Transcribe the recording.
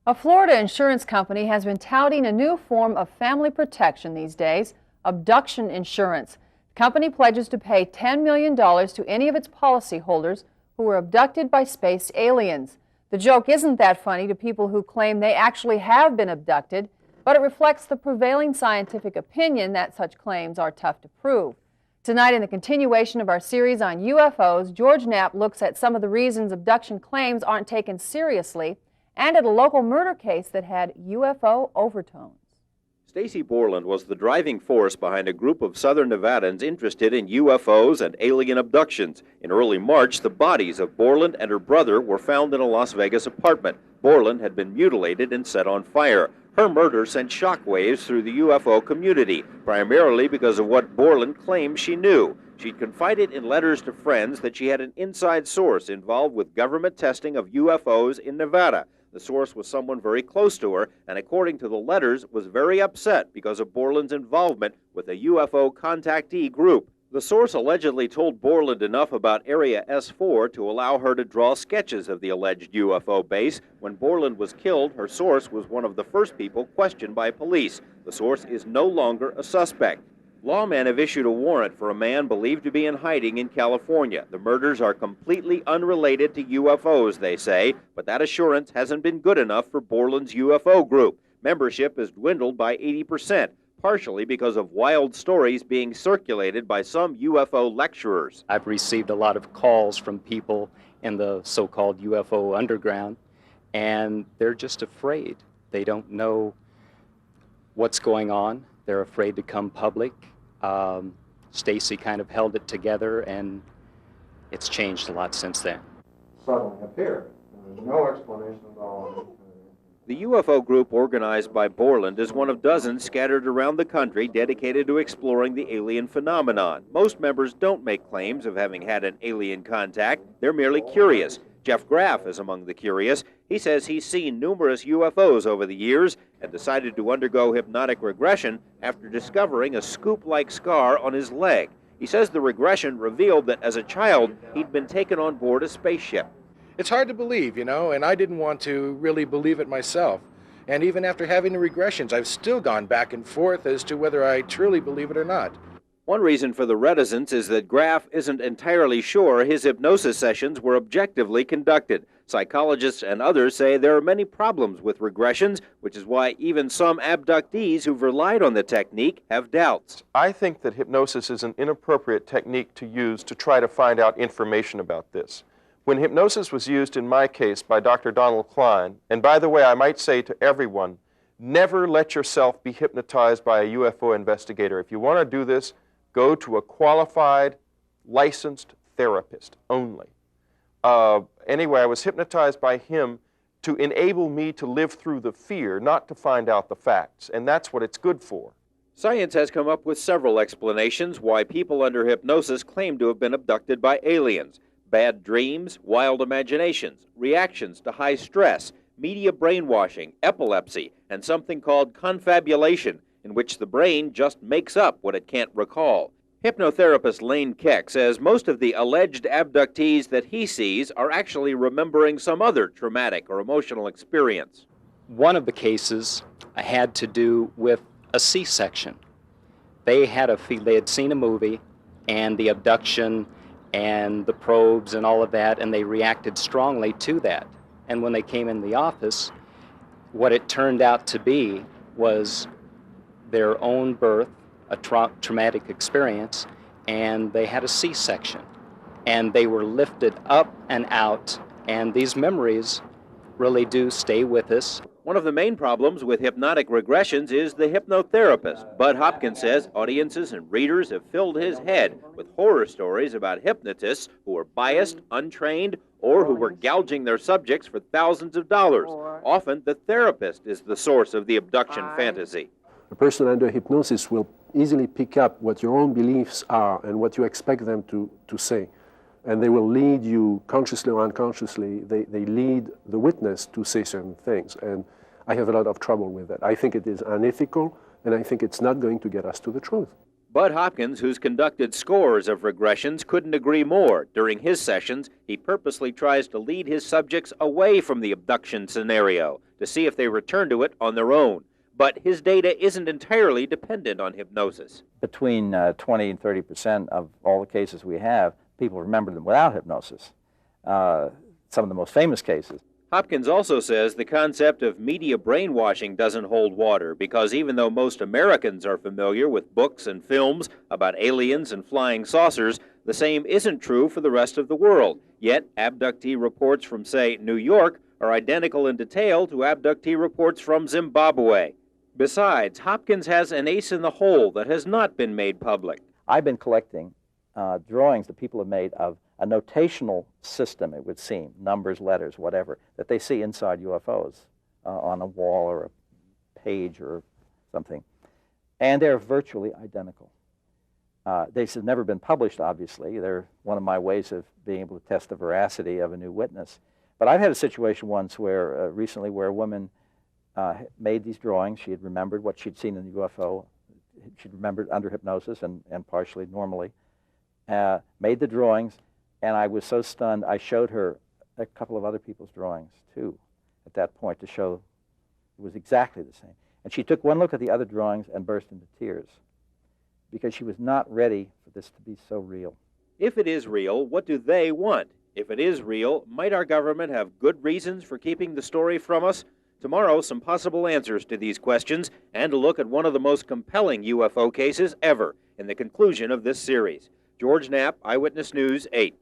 A Florida insurance company has been touting a new form of family protection these days, abduction insurance. The company pledges to pay $10 million to any of its policyholders who were abducted by space aliens. The joke isn't that funny to people who claim they actually have been abducted, but it reflects the prevailing scientific opinion that such claims are tough to prove. Tonight, in the continuation of our series on UFOs, George Knapp looks at some of the reasons abduction claims aren't taken seriously and at a local murder case that had UFO overtones. Stacy Borland was the driving force behind a group of Southern Nevadans interested in UFOs and alien abductions. In early March, the bodies of Borland and her brother were found in a Las Vegas apartment. Borland had been mutilated and set on fire. Her murder sent shockwaves through the UFO community, primarily because of what Borland claimed she knew. She'd confided in letters to friends that she had an inside source involved with government testing of UFOs in Nevada. The source was someone very close to her, and according to the letters, was very upset because of Borland's involvement with a UFO contactee group. The source allegedly told Borland enough about Area S4 to allow her to draw sketches of the alleged UFO base. When Borland was killed, her source was one of the first people questioned by police. The source is no longer a suspect. Lawmen have issued a warrant for a man believed to be in hiding in California. The murders are completely unrelated to UFOs, they say, but that assurance hasn't been good enough for Borland's UFO group. Membership has dwindled by 80%, partially because of wild stories being circulated by some UFO lecturers. I've received a lot of calls from people in the so-called UFO underground, and they're just afraid. They don't know what's going on. They're afraid to come public. Stacy kind of held it together, and it's changed a lot since then. Suddenly appeared. There's no explanation at all. The UFO group organized by Borland is one of dozens scattered around the country dedicated to exploring the alien phenomenon. Most members don't make claims of having had an alien contact. They're merely curious. Jeff Graff is among the curious. He says he's seen numerous UFOs over the years and decided to undergo hypnotic regression after discovering a scoop-like scar on his leg. He says the regression revealed that as a child, he'd been taken on board a spaceship. It's hard to believe, and I didn't want to really believe it myself. And even after having the regressions, I've still gone back and forth as to whether I truly believe it or not. One reason for the reticence is that Graff isn't entirely sure his hypnosis sessions were objectively conducted. Psychologists and others say there are many problems with regressions, which is why even some abductees who've relied on the technique have doubts. I think that hypnosis is an inappropriate technique to use to try to find out information about this. When hypnosis was used in my case by Dr. Donald Klein, and by the way, I might say to everyone, never let yourself be hypnotized by a UFO investigator. If you want to do this, go to a qualified, licensed therapist only. Anyway, I was hypnotized by him to enable me to live through the fear, not to find out the facts, and that's what it's good for. Science has come up with several explanations why people under hypnosis claim to have been abducted by aliens. Bad dreams, wild imaginations, reactions to high stress, media brainwashing, epilepsy, and something called confabulation, in which the brain just makes up what it can't recall. Hypnotherapist Lane Keck says most of the alleged abductees that he sees are actually remembering some other traumatic or emotional experience. One of the cases had to do with a C-section. They had seen a movie and the abduction and the probes and all of that, and they reacted strongly to that. And when they came in the office, what it turned out to be was their own birth, a traumatic experience, and they had a C-section. And they were lifted up and out, and these memories really do stay with us. One of the main problems with hypnotic regressions is the hypnotherapist. Bud Hopkins says audiences and readers have filled his head with horror stories about hypnotists who were biased, untrained, or who were gouging their subjects for thousands of dollars. Often, the therapist is the source of the abduction fantasy. A person under hypnosis will easily pick up what your own beliefs are and what you expect them to say. And they will lead you, consciously or unconsciously, they lead the witness to say certain things. And I have a lot of trouble with that. I think it is unethical, and I think it's not going to get us to the truth. Bud Hopkins, who's conducted scores of regressions, couldn't agree more. During his sessions, he purposely tries to lead his subjects away from the abduction scenario. to see if they return to it on their own. But his data isn't entirely dependent on hypnosis. Between 20 and 30% of all the cases we have, people remember them without hypnosis. Some of the most famous cases. Hopkins also says the concept of media brainwashing doesn't hold water because even though most Americans are familiar with books and films about aliens and flying saucers, the same isn't true for the rest of the world. Yet, abductee reports from, say, New York are identical in detail to abductee reports from Zimbabwe. Besides, Hopkins has an ace in the hole that has not been made public. I've been collecting drawings that people have made of a notational system, it would seem, numbers, letters, whatever, that they see inside UFOs on a wall or a page or something. And they're virtually identical. They've never been published, obviously. They're one of my ways of being able to test the veracity of a new witness. But I've had a situation once where, recently, where a woman made these drawings. She had remembered what she'd seen in the UFO. She'd remembered under hypnosis and partially normally. Made the drawings, and I was so stunned, I showed her a couple of other people's drawings, too, at that point to show it was exactly the same. And she took one look at the other drawings and burst into tears because she was not ready for this to be so real. If it is real, what do they want? If it is real, might our government have good reasons for keeping the story from us? Tomorrow, some possible answers to these questions and a look at one of the most compelling UFO cases ever in the conclusion of this series. George Knapp, Eyewitness News 8.